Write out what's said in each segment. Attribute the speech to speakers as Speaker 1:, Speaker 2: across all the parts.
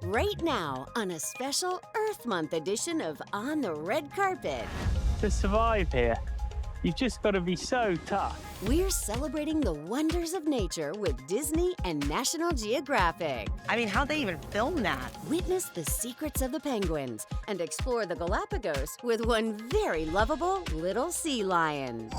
Speaker 1: right now on a special Earth Month edition of On the Red Carpet.
Speaker 2: To survive here, you've just got to be so tough.
Speaker 1: We're celebrating the wonders of nature with Disney and National Geographic.
Speaker 3: I mean, how'd they even film that?
Speaker 1: Witness the secrets of the penguins and explore the Galapagos with one very lovable little sea lion.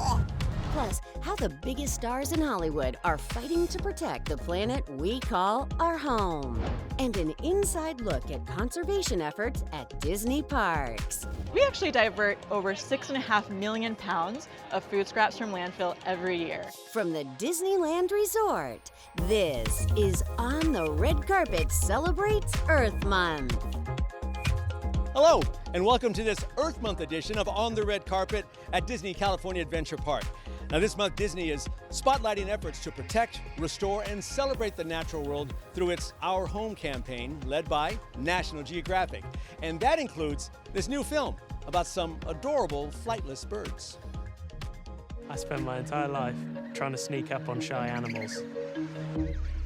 Speaker 1: Plus, how the biggest stars in Hollywood are fighting to protect the planet we call our home. And an inside look at conservation efforts at Disney parks.
Speaker 4: We actually divert over 6.5 million pounds of food scraps from landfill every year.
Speaker 1: From the Disneyland Resort, this is On the Red Carpet Celebrates Earth Month.
Speaker 5: Hello, and welcome to this Earth Month edition of On the Red Carpet at Disney California Adventure Park. Now this month, Disney is spotlighting efforts to protect, restore, and celebrate the natural world through its Our Home campaign led by National Geographic. And that includes this new film about some adorable flightless birds.
Speaker 2: I spent my entire life trying to sneak up on shy animals.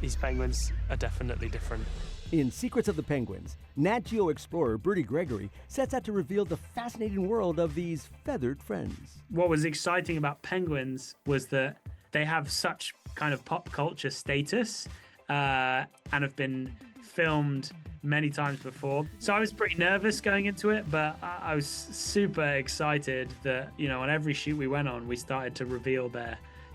Speaker 2: These penguins are definitely different.
Speaker 5: In Secrets of the Penguins, Nat Geo explorer Bertie Gregory sets out to reveal the fascinating world of these feathered friends.
Speaker 2: What was exciting about penguins was that they have such kind of pop culture status and have been filmed many times before. So I was pretty nervous going into it, but I was super excited that, on every shoot we went on, we started to reveal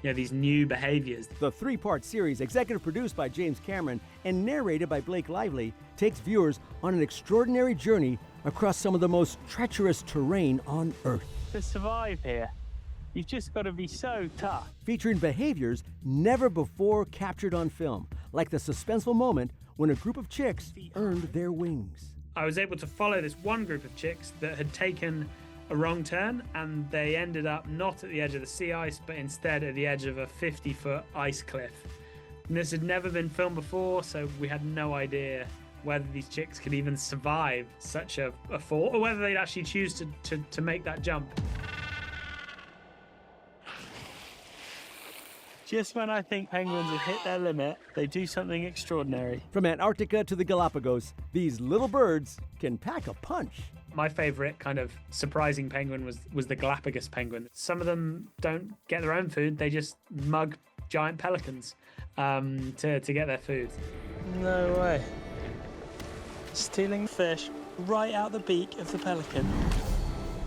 Speaker 2: these new behaviors.
Speaker 5: The three-part series, executive produced by James Cameron and narrated by Blake Lively, takes viewers on an extraordinary journey across some of the most treacherous terrain on Earth.
Speaker 2: To survive here, you've just got to be so tough.
Speaker 5: Featuring behaviors never before captured on film, like the suspenseful moment when a group of chicks earned their wings.
Speaker 2: I was able to follow this one group of chicks that had taken a wrong turn, and they ended up not at the edge of the sea ice, but instead at the edge of a 50-foot ice cliff. And this had never been filmed before, so we had no idea whether these chicks could even survive such a fall, or whether they'd actually choose to make that jump. Just when I think penguins have hit their limit, they do something extraordinary.
Speaker 5: From Antarctica to the Galapagos, these little birds can pack a punch.
Speaker 2: My favorite kind of surprising penguin was the Galapagos penguin. Some of them don't get their own food, they just mug giant pelicans to get their food. No way. Stealing fish right out the beak of the pelican.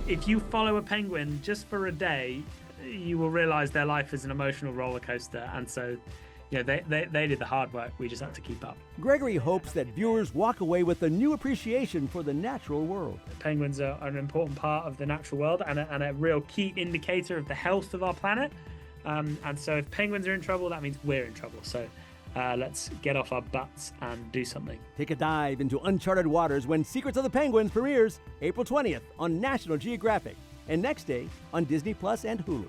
Speaker 2: If you follow a penguin just for a day, you will realize their life is an emotional roller coaster, and so they did the hard work. We just had to keep up.
Speaker 5: Gregory hopes that viewers walk away with a new appreciation for the natural world.
Speaker 2: Penguins are an important part of the natural world and a real key indicator of the health of our planet. And so if penguins are in trouble, that means we're in trouble. So let's get off our butts and do something.
Speaker 5: Take a dive into uncharted waters when Secrets of the Penguins premieres April 20th on National Geographic and next day on Disney Plus and Hulu.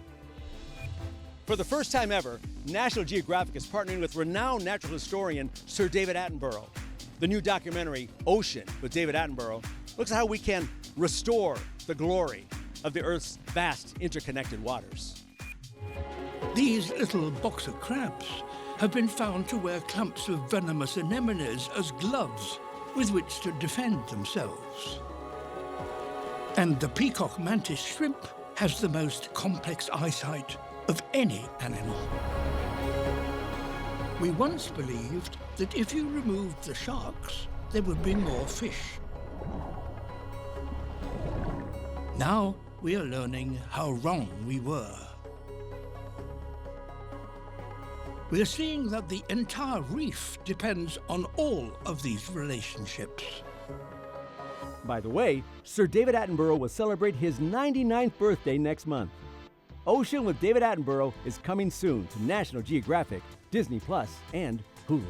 Speaker 5: For the first time ever, National Geographic is partnering with renowned natural historian Sir David Attenborough. The new documentary, Ocean, with David Attenborough, looks at how we can restore the glory of the Earth's vast interconnected waters.
Speaker 6: These little boxer crabs have been found to wear clumps of venomous anemones as gloves with which to defend themselves. And the peacock mantis shrimp has the most complex eyesight of any animal. We once believed that if you removed the sharks, there would be more fish. Now we are learning how wrong we were. We are seeing that the entire reef depends on all of these relationships.
Speaker 5: By the way, Sir David Attenborough will celebrate his 99th birthday next month. Ocean with David Attenborough is coming soon to National Geographic, Disney Plus, and Hulu.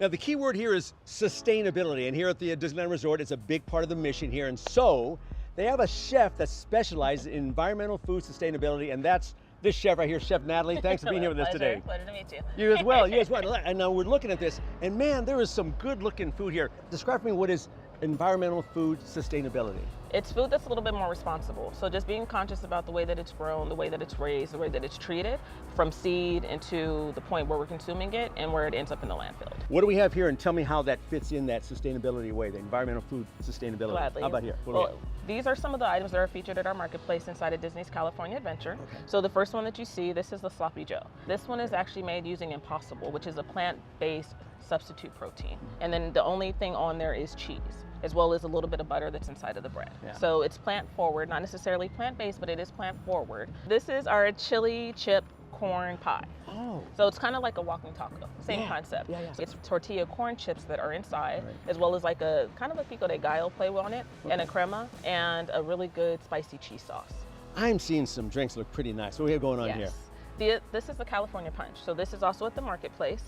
Speaker 5: Now, the key word here is sustainability, and here at the Disneyland Resort, it's a big part of the mission here, and so they have a chef that specializes in environmental food sustainability, and that's this chef right here, Chef Natalie. Thanks for being here with us today.
Speaker 3: Pleasure to meet you.
Speaker 5: You as well, you as well. And now we're looking at this, and man, there is some good-looking food here. Describe for me what is environmental food sustainability?
Speaker 7: It's food that's a little bit more responsible. So just being conscious about the way that it's grown, the way that it's raised, the way that it's treated, from seed into the point where we're consuming it and where it ends up in the landfill.
Speaker 5: What do we have here, and tell me how that fits in that sustainability way, the environmental food sustainability?
Speaker 7: Gladly.
Speaker 5: How about here? What do we have?
Speaker 7: These are some of the items that are featured at our marketplace inside of Disney's California Adventure. Okay. So the first one that you see, this is the Sloppy Joe. This one is actually made using Impossible, which is a plant-based substitute protein. And then the only thing on there is cheese, as well as a little bit of butter that's inside of the bread. Yeah. So it's plant forward, not necessarily plant-based, but it is plant forward. This is our chili chip corn pie. Oh. So it's kind of like a walking taco, same concept. Yeah, yeah. So it's tortilla corn chips that are inside, as well as like a kind of a pico de gallo play on it, and a crema, and a really good spicy cheese sauce.
Speaker 5: I'm seeing some drinks look pretty nice. What do we have going on here?
Speaker 7: This is the California Punch. So this is also at the marketplace.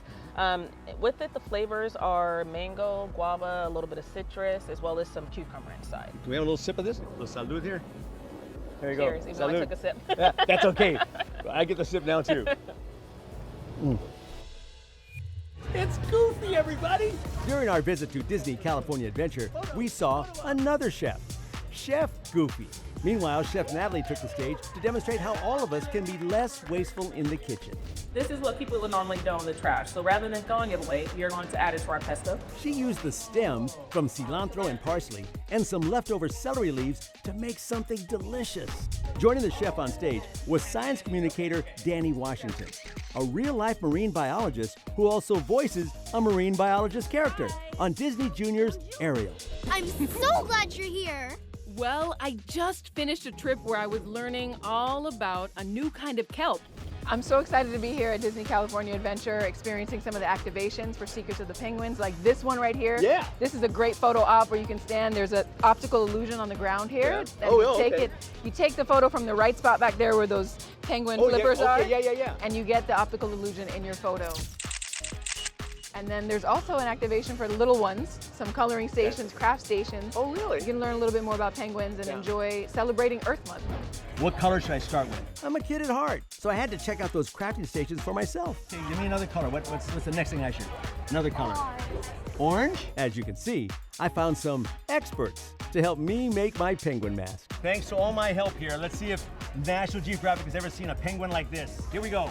Speaker 7: With it, the flavors are mango, guava, a little bit of citrus, as well as some cucumber inside.
Speaker 5: Can we have a little sip of this? A little salud here? There you
Speaker 7: Cheers,
Speaker 5: go.
Speaker 7: even though I took a sip.
Speaker 5: Yeah, that's okay. I get the sip now too. It's Goofy, everybody! During our visit to Disney California Adventure, we saw another chef, Chef Goofy. Meanwhile, Chef Natalie took the stage to demonstrate how all of us can be less wasteful in the kitchen.
Speaker 8: This is what people would normally do in the trash. So rather than throwing it away, you're going to add it to our pesto.
Speaker 5: She used the stems from cilantro and parsley and some leftover celery leaves to make something delicious. Joining the chef on stage was science communicator Danny Washington, a real-life marine biologist who also voices a marine biologist character on Disney Junior's Ariel.
Speaker 9: I'm so glad you're here.
Speaker 10: Well, I just finished a trip where I was learning all about a new kind of kelp.
Speaker 11: I'm so excited to be here at Disney California Adventure, experiencing some of the activations for Secrets of the Penguins, like this one right here. Yeah. This is a great photo op where you can stand. There's an optical illusion on the ground here.
Speaker 5: Yeah.
Speaker 11: You take the photo from the right spot back there where those penguin flippers are. And you get the optical illusion in your photo. And then there's also an activation for the little ones, some coloring stations, craft stations.
Speaker 5: Oh, really?
Speaker 11: You can learn a little bit more about penguins and enjoy celebrating Earth Month.
Speaker 5: What color should I start with? I'm a kid at heart, so I had to check out those crafting stations for myself. Okay, give me another color. What's the next thing I should? Another color. Orange? As you can see, I found some experts to help me make my penguin mask. Thanks to all my help here. Let's see if National Geographic has ever seen a penguin like this. Here we go.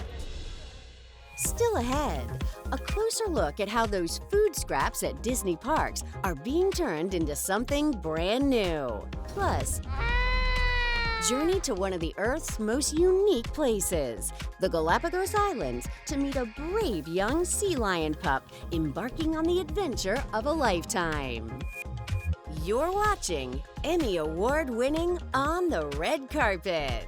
Speaker 1: Still ahead, a closer look at how those food scraps at Disney parks are being turned into something brand new. Plus, journey to one of the Earth's most unique places, the Galapagos Islands, to meet a brave young sea lion pup embarking on the adventure of a lifetime. You're watching Emmy Award-winning On the Red Carpet.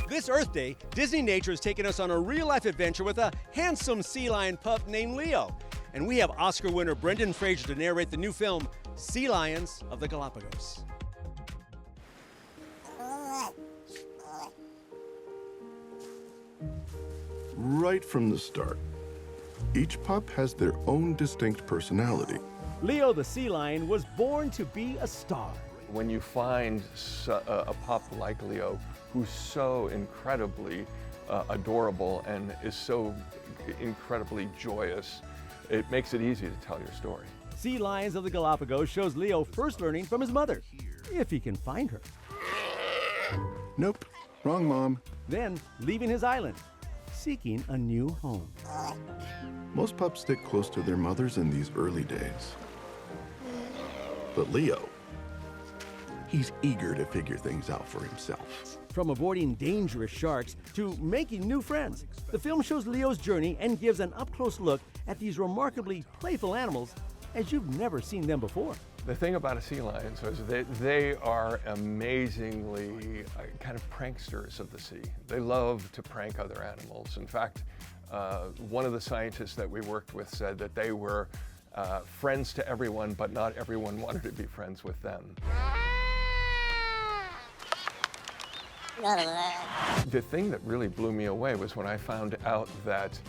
Speaker 5: This Earth Day, Disney Nature has taken us on a real-life adventure with a handsome sea lion pup named Leo. And we have Oscar winner Brendan Fraser to narrate the new film, Sea Lions of the Galapagos.
Speaker 12: Right from the start, each pup has their own distinct personality.
Speaker 5: Leo the sea lion was born to be a star.
Speaker 13: When you find a pup like Leo, who's so incredibly adorable and is so incredibly joyous, it makes it easy to tell your story.
Speaker 5: Sea Lions of the Galapagos shows Leo first learning from his mother, if he can find her.
Speaker 12: Nope, wrong mom.
Speaker 5: Then leaving his island, seeking a new home.
Speaker 12: Most pups stick close to their mothers in these early days. But Leo, he's eager to figure things out for himself.
Speaker 5: From avoiding dangerous sharks to making new friends, the film shows Leo's journey and gives an up-close look at these remarkably playful animals as you've never seen them before.
Speaker 13: The thing about a sea lion is they are amazingly kind of pranksters of the sea. They love to prank other animals. In fact, one of the scientists that we worked with said that they were friends to everyone, but not everyone wanted to be friends with them. The thing that really blew me away was when I found out that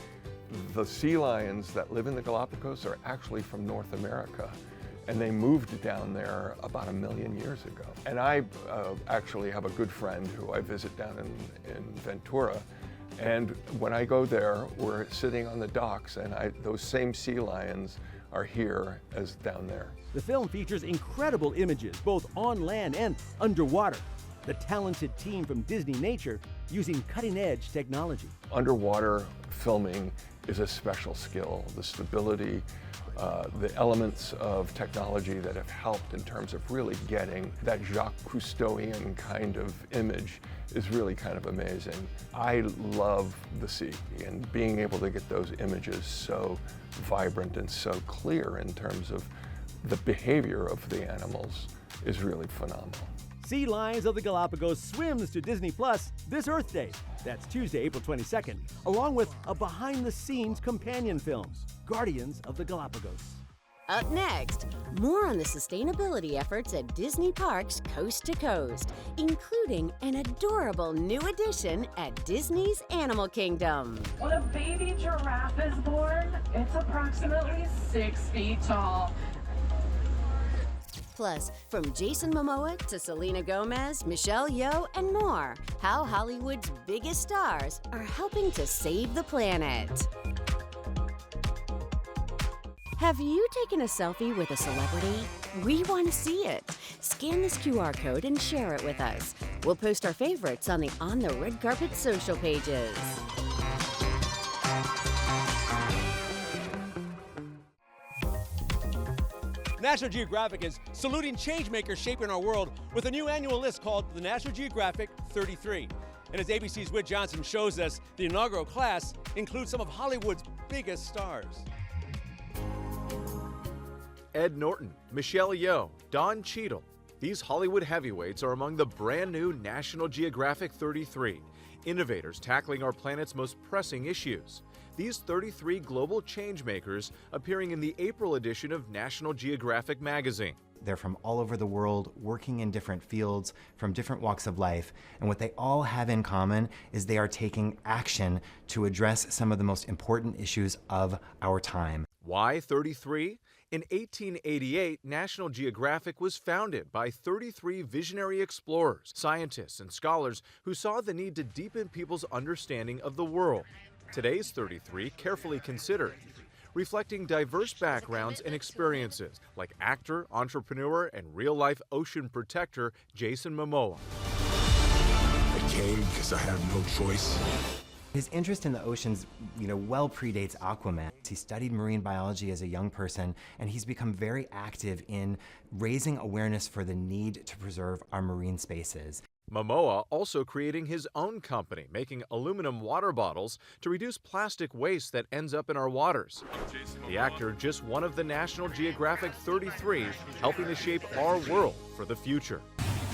Speaker 13: the sea lions that live in the Galapagos are actually from North America, and they moved down there about 1 million years ago. And I actually have a good friend who I visit down in Ventura And when I go there, we're sitting on the docks, and those same sea lions are here as down there.
Speaker 5: The film features incredible images, both on land and underwater. The talented team from Disney Nature using cutting-edge technology.
Speaker 13: Underwater filming is a special skill. The stability, the elements of technology that have helped in terms of really getting that Jacques Cousteauian kind of image is really kind of amazing. I love the sea, and being able to get those images so vibrant and so clear in terms of the behavior of the animals is really phenomenal.
Speaker 5: Sea Lions of the Galapagos swims to Disney Plus this Earth Day. That's Tuesday, April 22nd, along with a behind-the-scenes companion film, Guardians of the Galapagos.
Speaker 1: Up next, more on the sustainability efforts at Disney parks coast to coast, including an adorable new addition at Disney's Animal Kingdom.
Speaker 8: When a baby giraffe is born, it's approximately 6 feet tall.
Speaker 1: Plus, from Jason Momoa to Selena Gomez, Michelle Yeoh, and more, how Hollywood's biggest stars are helping to save the planet. Have you taken a selfie with a celebrity? We want to see it. Scan this QR code and share it with us. We'll post our favorites on the On the Red Carpet social pages.
Speaker 5: National Geographic is saluting changemakers shaping our world with a new annual list called the National Geographic 33. And as ABC's Whit Johnson shows us, the inaugural class includes some of Hollywood's biggest stars.
Speaker 14: Ed Norton, Michelle Yeoh, Don Cheadle. These Hollywood heavyweights are among the brand new National Geographic 33, innovators tackling our planet's most pressing issues. These 33 global changemakers appearing in the April edition of National Geographic magazine.
Speaker 15: They're from all over the world, working in different fields, from different walks of life. And what they all have in common is they are taking action to address some of the most important issues of our time.
Speaker 14: Why 33? In 1888, National Geographic was founded by 33 visionary explorers, scientists, and scholars who saw the need to deepen people's understanding of the world. Today's 33 carefully considered, reflecting diverse backgrounds and experiences, like actor, entrepreneur, and real-life ocean protector Jason Momoa.
Speaker 16: I came because I have no choice.
Speaker 15: His interest in the oceans, well predates Aquaman. He studied marine biology as a young person, and he's become very active in raising awareness for the need to preserve our marine spaces.
Speaker 14: Momoa also creating his own company, making aluminum water bottles to reduce plastic waste that ends up in our waters. The actor just one of the National Geographic 33, helping to shape our world for the future.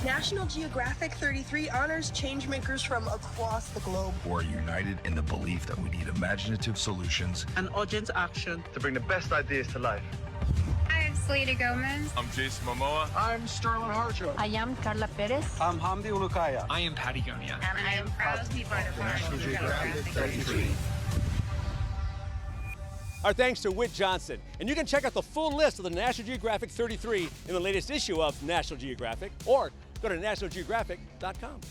Speaker 17: National Geographic 33 honors changemakers from across the globe.
Speaker 16: We're united in the belief that we need imaginative solutions
Speaker 18: and urgent action
Speaker 19: to bring the best ideas to life.
Speaker 20: I'm Selena Gomez.
Speaker 19: I'm Jason Momoa.
Speaker 18: I'm Sterling Harjo.
Speaker 20: I am Carla Perez.
Speaker 18: I'm Hamdi Ulukaya.
Speaker 19: I am Patty Gonia.
Speaker 20: And I am proud to be part of National Geographic 33.
Speaker 5: Our thanks to Whit Johnson. And you can check out the full list of the National Geographic 33 in the latest issue of National Geographic, or go to nationalgeographic.com.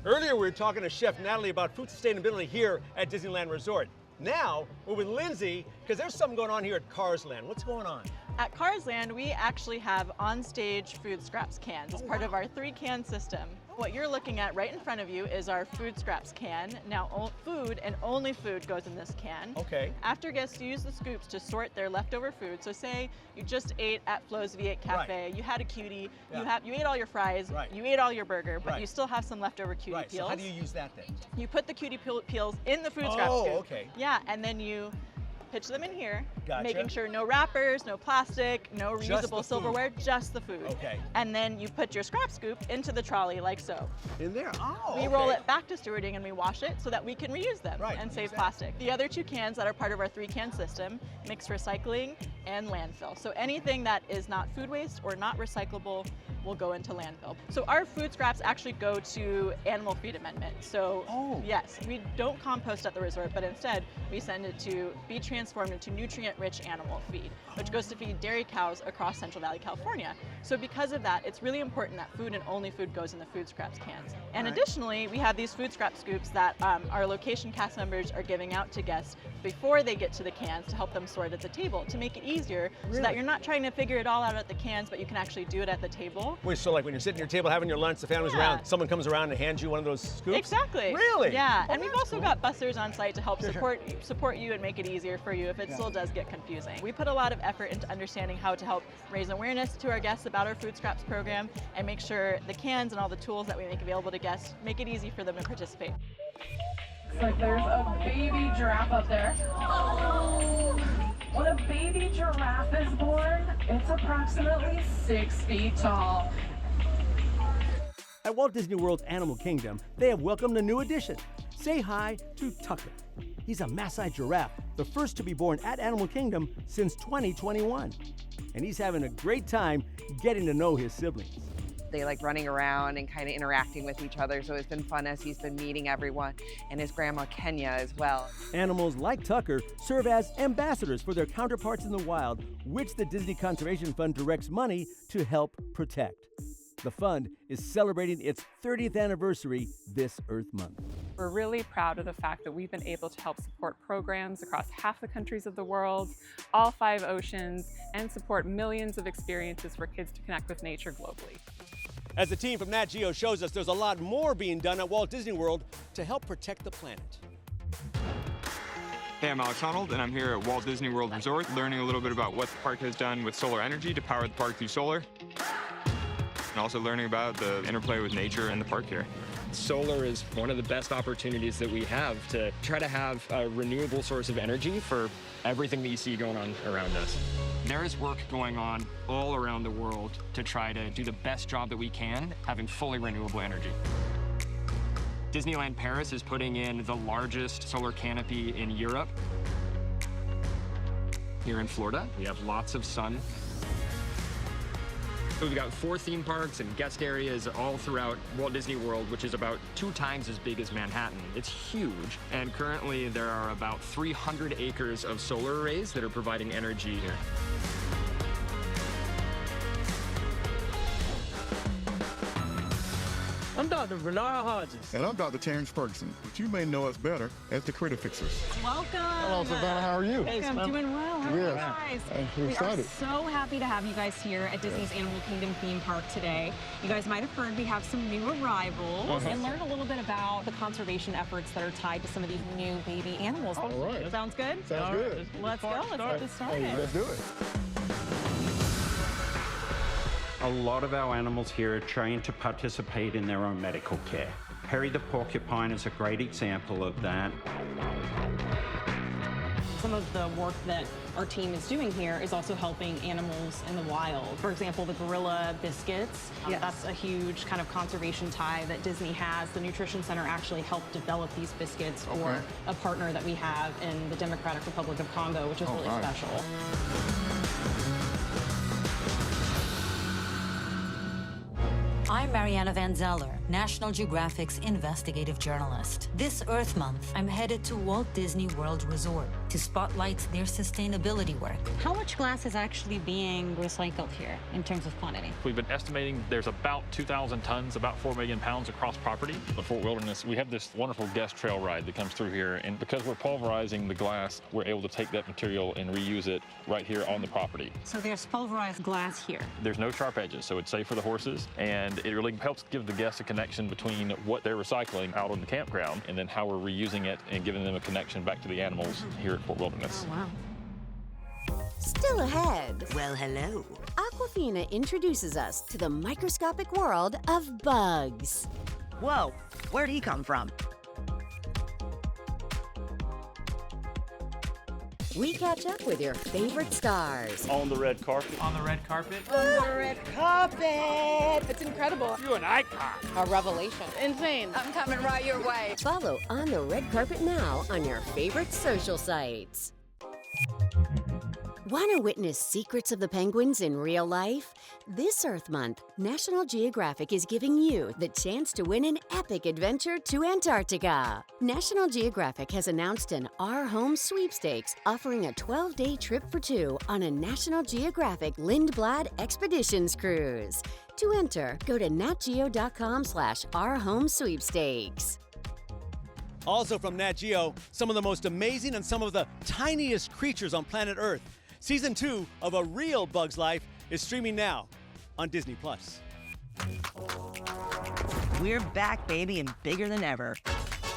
Speaker 5: Earlier, we were talking to Chef Natalie about food sustainability here at Disneyland Resort. Now, we're with Lindsay, because there's something going on here at Cars Land. What's going on?
Speaker 4: At Cars Land, we actually have on-stage food scraps cans as part of our 3-can system. What you're looking at right in front of you is our food scraps can. Now, food and only food goes in this can.
Speaker 5: Okay.
Speaker 4: After guests use the scoops to sort their leftover food, so say you just ate at Flo's V8 Cafe, right. You had a cutie, you ate all your fries, right. You ate all your burger, but you still have some leftover cutie peels.
Speaker 5: So how do you use that then?
Speaker 4: You put the cutie peels in the food scrap scoop.
Speaker 5: Oh, okay.
Speaker 4: Yeah, and then you pitch them in here,
Speaker 5: gotcha.
Speaker 4: Making sure no wrappers, no plastic, no reusable silverware, just the food.
Speaker 5: Okay.
Speaker 4: And then you put your scrap scoop into the trolley like so.
Speaker 5: In there? Oh,
Speaker 4: We roll it back to stewarding and we wash it so that we can reuse them and save plastic. The other 2 cans that are part of our 3-can system mix recycling and landfill. So anything that is not food waste or not recyclable will go into landfill. So our food scraps actually go to animal feed amendment. So yes, we don't compost at the resort, but instead we send it to be transformed into nutrient-rich animal feed, which goes to feed dairy cows across Central Valley, California. So because of that, it's really important that food and only food goes in the food scraps cans. And additionally, we have these food scrap scoops that our location cast members are giving out to guests before they get to the cans to help them sort at the table, to make it easier so that you're not trying to figure it all out at the cans, but you can actually do it at the table.
Speaker 5: Wait, so like when you're sitting at your table having your lunch, the family's around, someone comes around and hands you one of those scoops?
Speaker 4: Exactly.
Speaker 5: Really?
Speaker 4: Yeah, and we've also got busters on site to help support you and make it easier for you if it still does get confusing. We put a lot of effort into understanding how to help raise awareness to our guests about our food scraps program and make sure the cans and all the tools that we make available to guests make it easy for them to participate.
Speaker 8: It's like there's a baby giraffe up there. When a baby giraffe is born, it's approximately 6 feet tall.
Speaker 5: At Walt Disney World's Animal Kingdom, they have welcomed a new addition. Say hi to Tucker. He's a Maasai giraffe, the first to be born at Animal Kingdom since 2021. And he's having a great time getting to know his siblings.
Speaker 3: They like running around and kind of interacting with each other, so it's been fun as he's been meeting everyone, and his grandma Kenya as well.
Speaker 5: Animals like Tucker serve as ambassadors for their counterparts in the wild, which the Disney Conservation Fund directs money to help protect. The fund is celebrating its 30th anniversary this Earth Month.
Speaker 21: We're really proud of the fact that we've been able to help support programs across half the countries of the world, all 5 oceans, and support millions of experiences for kids to connect with nature globally.
Speaker 5: As the team from Nat Geo shows us, there's a lot more being done at Walt Disney World to help protect the planet.
Speaker 22: Hey, I'm Alex Honnold, and I'm here at Walt Disney World Resort, learning a little bit about what the park has done with solar energy to power the park through solar, and also learning about the interplay with nature in the park here.
Speaker 23: Solar is one of the best opportunities that we have to try to have a renewable source of energy for everything that you see going on around us. There is work going on all around the world to try to do the best job that we can having fully renewable energy. Disneyland Paris is putting in the largest solar canopy in Europe. Here in Florida, we have lots of sun. We've got 4 theme parks and guest areas all throughout Walt Disney World, which is about 2 times as big as Manhattan. It's huge, and currently there are about 300 acres of solar arrays that are providing energy here.
Speaker 24: I'm Dr. Bernard Hodges.
Speaker 12: And I'm Dr. Terrence Ferguson, but you may know us better as the Critter Fixers.
Speaker 25: Welcome.
Speaker 12: Hello, Savannah. How are you?
Speaker 25: Hey, I'm doing well. How are you guys?
Speaker 12: We're
Speaker 25: We
Speaker 12: excited.
Speaker 25: are so happy to have you guys here at Disney's Animal Kingdom theme park today. You guys might have heard we have some new arrivals and learn a little bit about the conservation efforts that are tied to some of these new baby animals.
Speaker 12: All right.
Speaker 25: Sounds good?
Speaker 12: Sounds good.
Speaker 25: Let's go. Let's get this started.
Speaker 12: Hey, let's do it.
Speaker 26: A lot of our animals here are trained to participate in their own medical care. Perry the porcupine is a great example of that.
Speaker 25: Some of the work that our team is doing here is also helping animals in the wild. For example, the gorilla biscuits. That's a huge kind of conservation tie that Disney has. The Nutrition Center actually helped develop these biscuits for a partner that we have in the Democratic Republic of Congo, which is really special.
Speaker 27: I'm Mariana Van Zeller, National Geographic's investigative journalist. This Earth Month, I'm headed to Walt Disney World Resort to spotlight their sustainability work.
Speaker 25: How much glass is actually being recycled here in terms of quantity?
Speaker 28: We've been estimating there's about 2,000 tons, about 4 million pounds across property. At Fort Wilderness, we have this wonderful guest trail ride that comes through here, and because we're pulverizing the glass, we're able to take that material and reuse it right here on the property.
Speaker 25: So there's pulverized glass here.
Speaker 28: There's no sharp edges, so it's safe for the horses, and it really helps give the guests a connection between what they're recycling out on the campground and then how we're reusing it and giving them a connection back to the animals here at Fort Wilderness.
Speaker 25: Oh, wow.
Speaker 1: Still ahead.
Speaker 29: Well, hello.
Speaker 1: Aquafina introduces us to the microscopic world of bugs.
Speaker 29: Whoa, where'd he come from?
Speaker 1: We catch up with your favorite stars.
Speaker 30: On the red carpet.
Speaker 2: On the red carpet.
Speaker 11: On the red carpet. It's incredible.
Speaker 30: You're an icon.
Speaker 11: A revelation. Insane. I'm coming right your way.
Speaker 1: Follow On the Red Carpet now on your favorite social sites. Want to witness secrets of the penguins in real life? This Earth Month, National Geographic is giving you the chance to win an epic adventure to Antarctica. National Geographic has announced an ourHome sweepstakes offering a 12-day trip for two on a National Geographic Lindblad Expeditions cruise. To enter, go to natgeo.com/ourHome sweepstakes.
Speaker 5: Also from Nat Geo, some of the most amazing and some of the tiniest creatures on planet Earth. Season 2 of A Real Bug's Life is streaming now on Disney+.
Speaker 29: We're back, baby, and bigger than ever.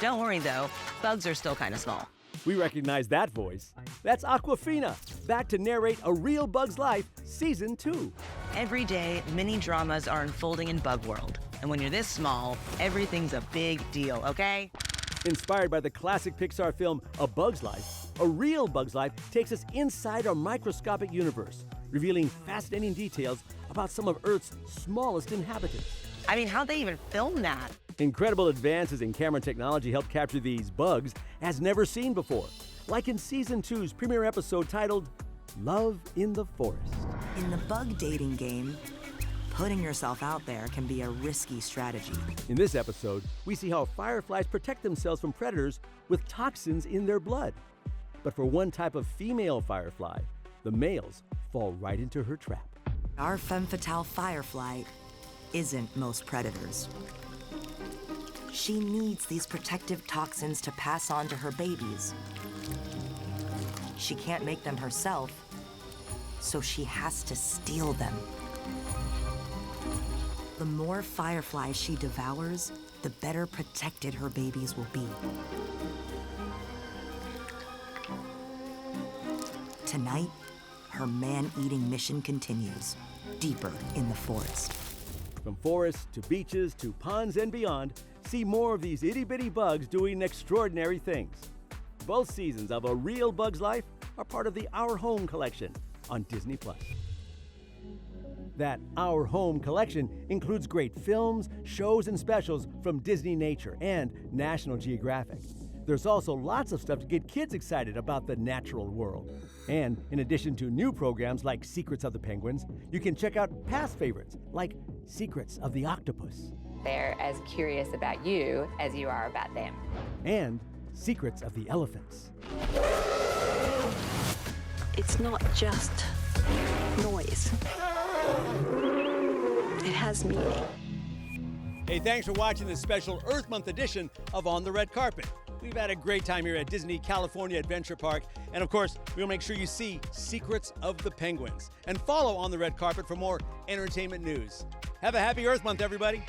Speaker 29: Don't worry, though. Bugs are still kind of small.
Speaker 5: We recognize that voice. That's Aquafina, back to narrate A Real Bug's Life Season 2.
Speaker 29: Every day, mini dramas are unfolding in Bug World. And when you're this small, everything's a big deal, okay?
Speaker 5: Inspired by the classic Pixar film A Bug's Life, A Real Bug's Life takes us inside our microscopic universe, revealing fascinating details about some of Earth's smallest inhabitants.
Speaker 29: I mean, how'd they even film that?
Speaker 5: Incredible advances in camera technology help capture these bugs as never seen before, like in Season 2's premiere episode titled Love in the Forest.
Speaker 6: In the bug dating game, putting yourself out there can be a risky strategy.
Speaker 5: In this episode, we see how fireflies protect themselves from predators with toxins in their blood. But for one type of female firefly, the males fall right into her trap.
Speaker 6: Our femme fatale firefly isn't most predators. She needs these protective toxins to pass on to her babies. She can't make them herself, so she has to steal them. The more fireflies she devours, the better protected her babies will be. Tonight, her man-eating mission continues, deeper in the forest.
Speaker 5: From forests to beaches to ponds and beyond, see more of these itty-bitty bugs doing extraordinary things. Both seasons of A Real Bug's Life are part of the ourHome collection on Disney+. That ourHome collection includes great films, shows, and specials from Disney Nature and National Geographic. There's also lots of stuff to get kids excited about the natural world. And in addition to new programs like Secrets of the Penguins, you can check out past favorites like Secrets of the Octopus.
Speaker 7: They're as curious about you as you are about them.
Speaker 5: And Secrets of the Elephants.
Speaker 9: It's not just noise. It has meaning.
Speaker 5: Hey, thanks for watching this special Earth Month edition of On the Red Carpet. We've had a great time here at Disney California Adventure Park. And of course, we'll make sure you see Secrets of the Penguins. And follow On the Red Carpet for more entertainment news. Have a happy Earth Month, everybody.